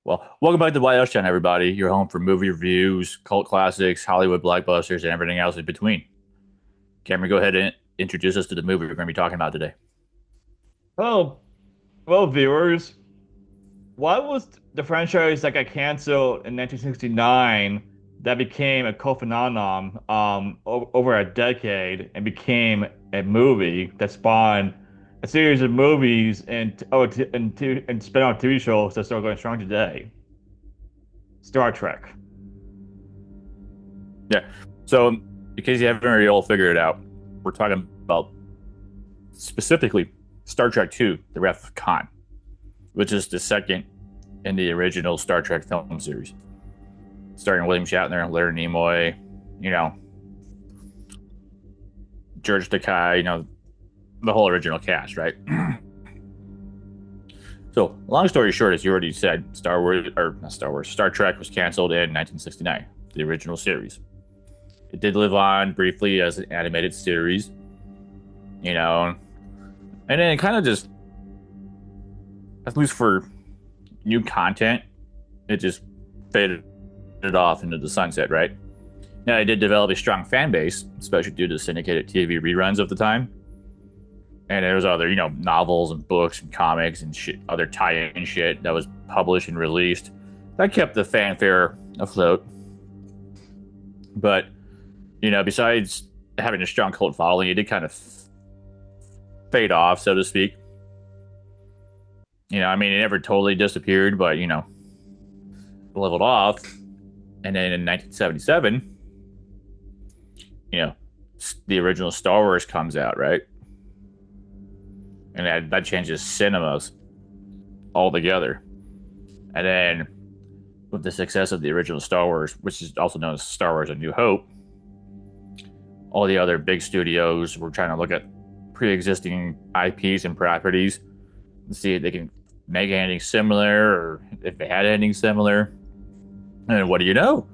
Well, welcome back to White House Channel, everybody. Your home for movie reviews, cult classics, Hollywood blockbusters, and everything else in between. Cameron, go ahead and introduce us to the movie we're going to be talking about today. Oh, well, viewers, why was the franchise that got canceled in 1969 that became a cult phenomenon over a decade and became a movie that spawned a series of movies and spin-off TV shows that still going strong today? Star Trek. Yeah. So, in case you haven't already all figured it out, we're talking about specifically Star Trek II, The Wrath of Khan, which is the second in the original Star Trek film series, starring William Shatner, Leonard Nimoy, you know, George Takei, the whole original cast, right? So, long story short, as you already said, Star Wars, or not Star Wars, Star Trek was canceled in 1969, the original series. It did live on briefly as an animated series, you know, and then it kind of just, at least for new content, it just faded off into the sunset, right? Now, it did develop a strong fan base, especially due to syndicated TV reruns of the time. And there was other, novels and books and comics and shit, other tie-in shit that was published and released. That kept the fanfare afloat. But, besides having a strong cult following, it did kind of fade off, so to speak. It never totally disappeared, but, leveled off. And then in 1977, the original Star Wars comes out, right? And that changes cinemas altogether. And then with the success of the original Star Wars, which is also known as Star Wars A New Hope, all the other big studios were trying to look at pre-existing IPs and properties and see if they can make anything similar or if they had anything similar. And what do you know?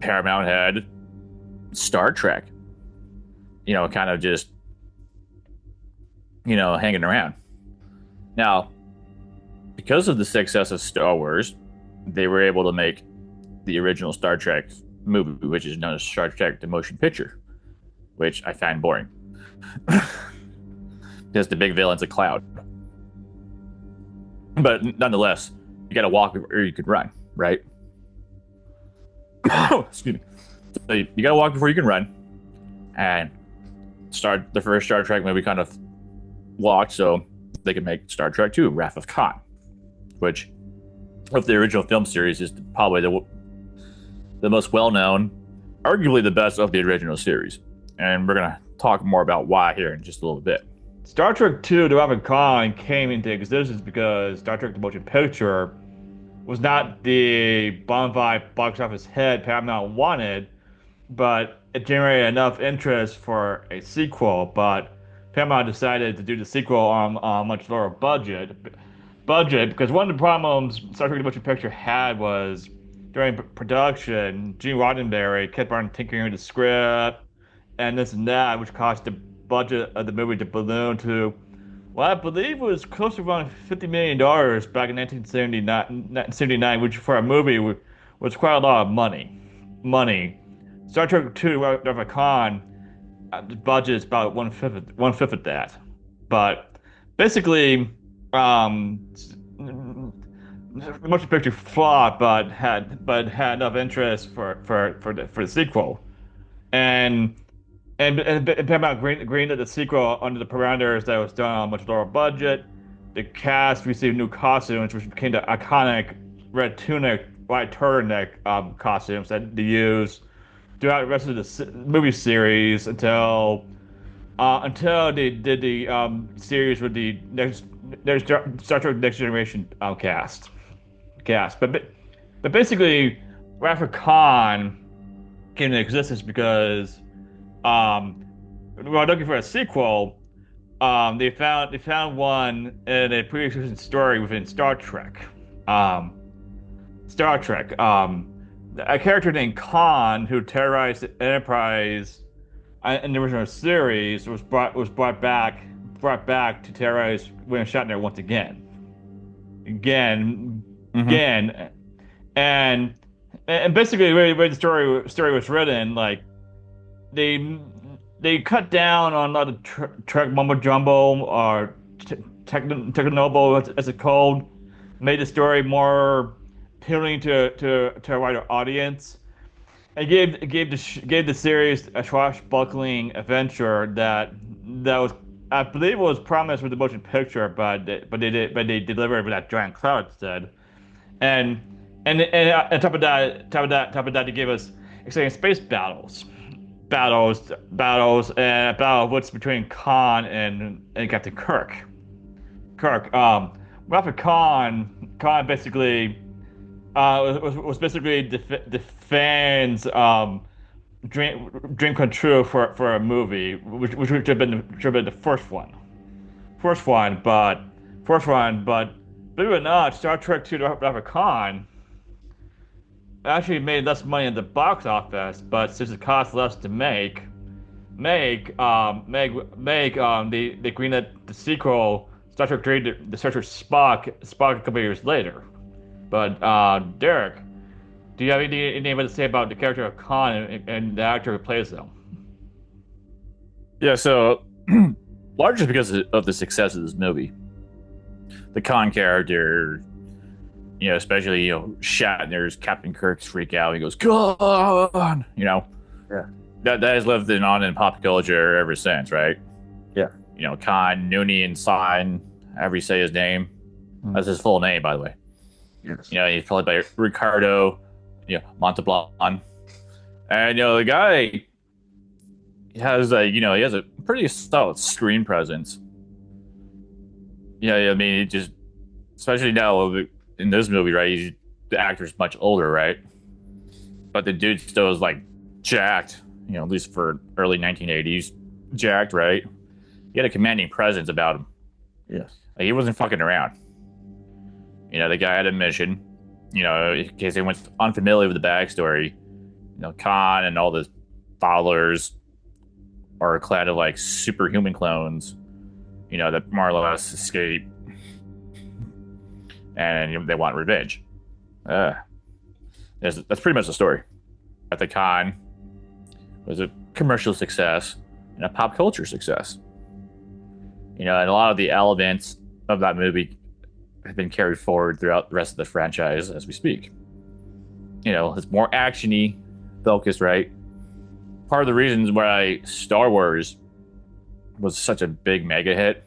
Paramount had Star Trek, kind of just hanging around. Now, because of the success of Star Wars, they were able to make the original Star Trek movie, which is known as Star Trek the Motion Picture, which I find boring. Because the big villain's a cloud. But nonetheless, you gotta walk or you could run, right? Excuse me. So you gotta walk before you can run. And start the first Star Trek movie kind of walked so they could make Star Trek II, Wrath of Khan, which of the original film series is probably the most well-known, arguably the best of the original series. And we're going to talk more about why here in just a little bit. Star Trek II, The Wrath of Khan came into existence because Star Trek the Motion Picture was not the bona fide box office hit Paramount wanted, but it generated enough interest for a sequel. But Paramount decided to do the sequel on a much lower budget because one of the problems Star Trek: The Motion Picture had was during production, Gene Roddenberry kept on tinkering with the script and this and that, which caused the budget of the movie to balloon to, well, I believe it was close to around $50 million back in 1979, which for a movie was quite a lot of money. Star Trek II: Wrath of Khan, the budget is about one fifth of that. But basically, the motion picture flopped, but had enough interest for the sequel, and and Paramount agreed to the sequel under the parameters that was done on a much lower budget. The cast received new costumes, which became the iconic red tunic, white turtleneck costumes that they used throughout the rest of the movie series until they did the series with the next Star Trek Next Generation cast. But basically, Wrath of Khan came into existence because while looking for a sequel, they found one in a pre-existing story within Star Trek. Star Trek. A character named Khan who terrorized the Enterprise in the original series was brought back to terrorize William Shatner once again. Again, Mm-hmm. again, and and basically the story was written, like they they cut down on a lot of track mumbo jumbo or technoble as it's called, made the story more appealing to a wider audience. It gave the series a swashbuckling adventure that was, I believe it was promised with the motion picture, but they delivered with that giant cloud instead. And and on top of that, they gave us exciting space and a battle of wits between Khan and Captain Kirk. Kirk, Rapid Khan basically was basically the fans' dream come true for a movie, which should have been the first one, but believe it or not, Star Trek II: The Wrath of Khan actually made less money at the box office, but since it cost less to they greenlit the sequel, Star Trek III: The Search for Spock a couple years later. But Derek, do you have anything to say about the character of Khan and the actor who plays him? Yeah, so largely because of the success of this movie, the Khan character, especially Shatner's Captain Kirk's freak out. He goes, "Khan," Yeah, that has lived on in pop culture ever since, right? yeah. Khan Noonien San, however you say his name. That's his full name, by the way. Yes. He's played by Ricardo, Montalban, and the guy has he has a pretty solid screen presence. I mean, it just, especially now in this movie, right? The actor's much older, right? But the dude still is like jacked, at least for early 1980s, jacked, right? He had a commanding presence about him. Yes. Like, he wasn't fucking around. The guy had a mission. In case anyone's unfamiliar with the backstory, Khan and all the followers are clad of like superhuman clones, that more or less escape, and they want revenge. That's pretty much the story. At the Khan was a commercial success and a pop culture success. And a lot of the elements of that movie have been carried forward throughout the rest of the franchise as we speak. It's more actiony focused, right? Part of the reasons why Star Wars was such a big mega hit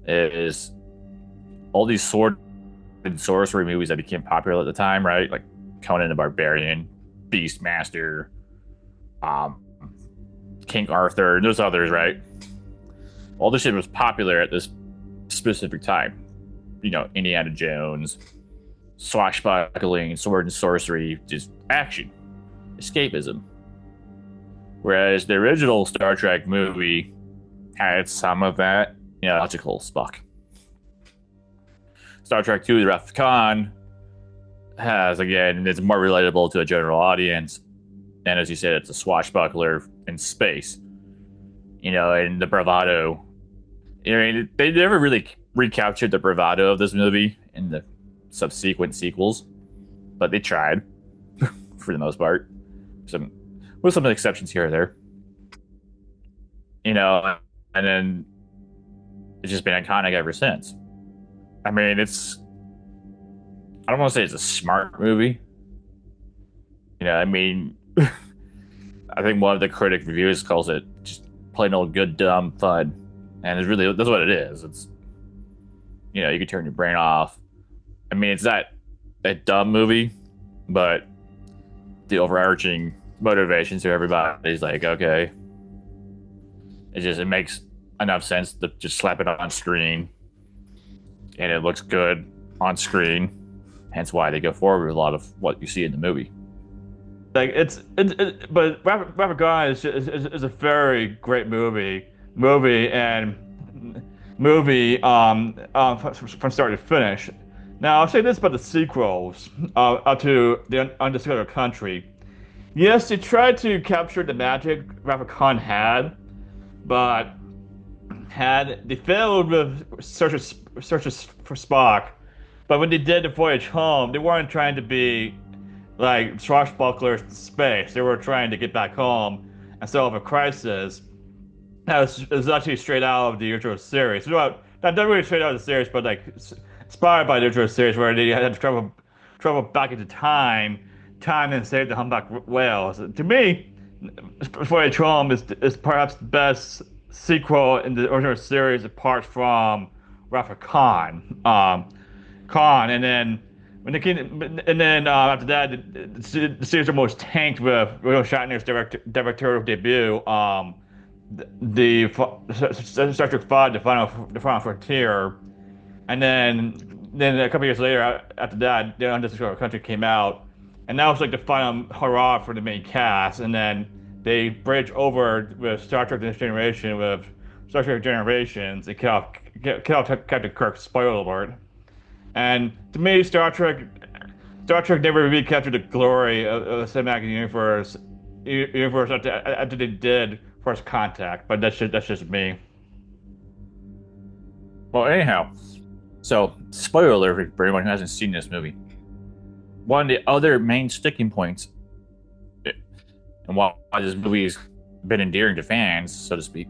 is all these sword and sorcery movies that became popular at the time, right? Like Conan the Barbarian, Beastmaster, King Arthur, and those others, right? All this shit was popular at this specific time. Indiana Jones, swashbuckling, sword and sorcery, just action, escapism. Whereas the original Star Trek movie had some of that, logical Spock. Star Trek II: The Wrath of Khan has, again, it's more relatable to a general audience. And as you said, it's a swashbuckler in space. And the bravado. They never really recaptured the bravado of this movie in the subsequent sequels, but they tried for the most part. With some exceptions here or there. And then it's just been iconic ever since. I mean, I don't want to say it's a smart movie. I mean, I think one of the critic reviews calls it just plain old good, dumb fun. And that's what it is. It's, you can turn your brain off. I mean, it's not a dumb movie, but the overarching motivation to everybody's like, okay, it makes enough sense to just slap it on screen, and it looks good on screen. Hence why they go forward with a lot of what you see in the movie. Like but Rapid Gone is a very great movie from start to finish. Now I'll say this about the sequels up to the Undiscovered Country. Yes, they tried to capture the magic Rapid Khan had, but they failed with searches for Spock but when they did the voyage home, they weren't trying to be like swashbucklers in space. They were trying to get back home and solve a crisis. It was actually straight out of the original series. Well, not really straight out of the series, but like inspired by the original series, where they had to travel back into time and save the humpback whales. To me, Voyage Home is perhaps the best sequel in the original series, apart from Wrath of Khan. And then when they came, and then after that, the series almost tanked with Will Shatner's directorial debut. The Star Trek V, the Final Frontier, and then a couple years later, after that, The Undiscovered Country came out, and that was like the final hurrah for the main cast. And then they bridge over with Star Trek: The Next Generation with Star Trek Generations and kill off Captain Kirk. Spoiler alert. And to me, Star Trek never really captured the glory of the cinematic universe after they did First Contact. But that's just me. Well, anyhow, so spoiler alert for anyone who hasn't seen this movie. One of the other main sticking points, and why this movie has been endearing to fans, so to speak,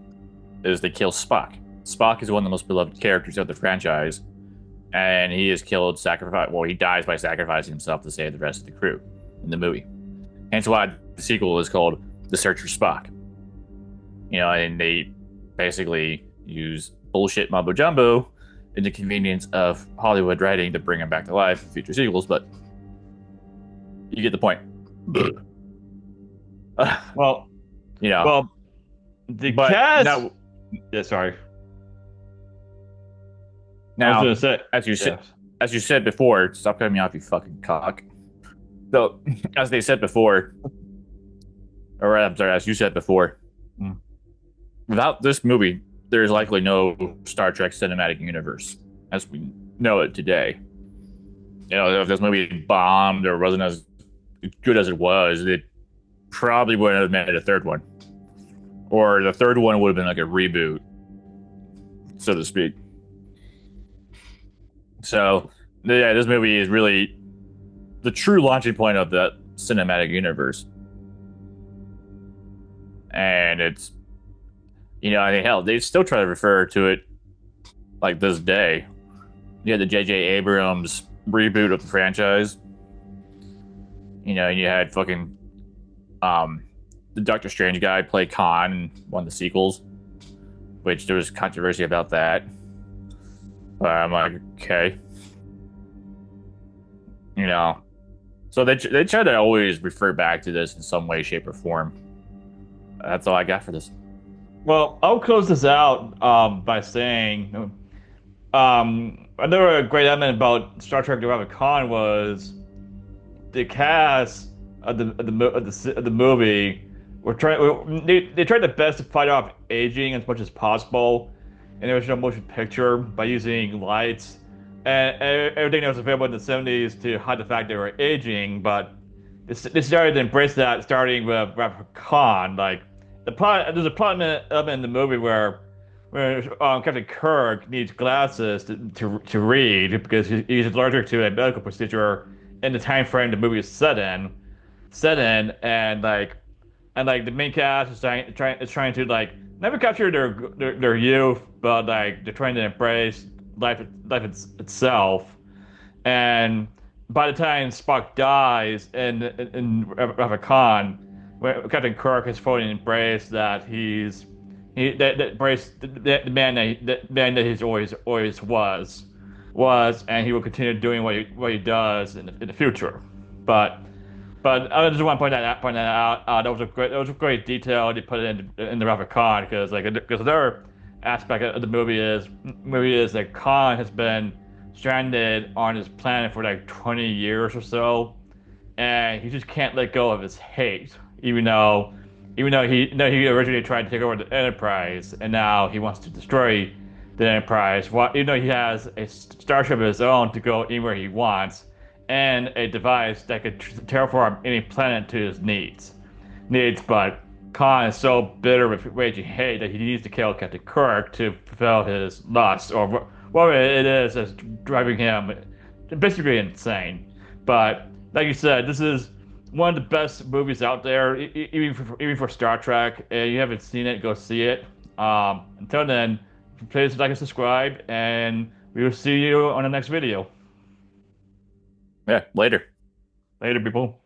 is they kill Spock. Spock is one of the most beloved characters of the franchise, and he is killed, he dies by sacrificing himself to save the rest of the crew in the movie. Hence why the sequel is called The Search for Spock. And they basically use bullshit mumbo jumbo and the convenience of Hollywood writing to bring him back to life in future sequels, but you get the point. Well, Well, the cast. Now, yeah, sorry. Now, I was gonna say, as you said before, stop cutting me off, you fucking cock. So, as they said before, or I'm sorry, as you said before, without this movie, there is likely no Star Trek cinematic universe as we know it today. If this movie bombed or wasn't as good as it was, it probably wouldn't have made a third one. Or the third one would have been like a reboot, so to speak. So, yeah, this movie is really the true launching point of the cinematic universe. And it's, hell, they still try to refer to it like this day. You had the J.J. Abrams reboot of the franchise. And you had fucking the Doctor Strange guy play Khan in one of the sequels, which there was controversy about that. But I'm like, okay. So they try to always refer back to this in some way, shape, or form. That's all I got for this. Well, I'll close this out by saying another great element about Star Trek: The Wrath of Khan was the cast of the movie they tried their best to fight off aging as much as possible in the original motion picture by using lights and everything that was available in the 70s to hide the fact they were aging. But they started to embrace that, starting with Wrath of Khan. Like there's a plot element in the movie where Captain Kirk needs glasses to read because he's allergic to a medical procedure in the time frame the movie is set in, and the main cast is trying to like never capture their youth, but like they're trying to embrace life itself. And by the time Spock dies in Wrath of Khan, Captain Kirk has fully embraced that the man that he's always was, and he will continue doing what he does in the future. But I just want to point that out. That was a great detail they put in the Wrath of Khan, because another aspect of the movie is that Khan has been stranded on his planet for like 20 years or so, and he just can't let go of his hate, even though he originally tried to take over the Enterprise, and now he wants to destroy the Enterprise. Even though he has a starship of his own to go anywhere he wants, and a device that could terraform any planet to his needs. But Khan is so bitter with raging hate that he needs to kill Captain Kirk to fulfill his lust, or whatever it is that's driving him basically insane. But like you said, this is one of the best movies out there, even for Star Trek. You haven't seen it, go see it. Until then, please like and subscribe, and we will see you on the next video. Yeah, later. Later, people.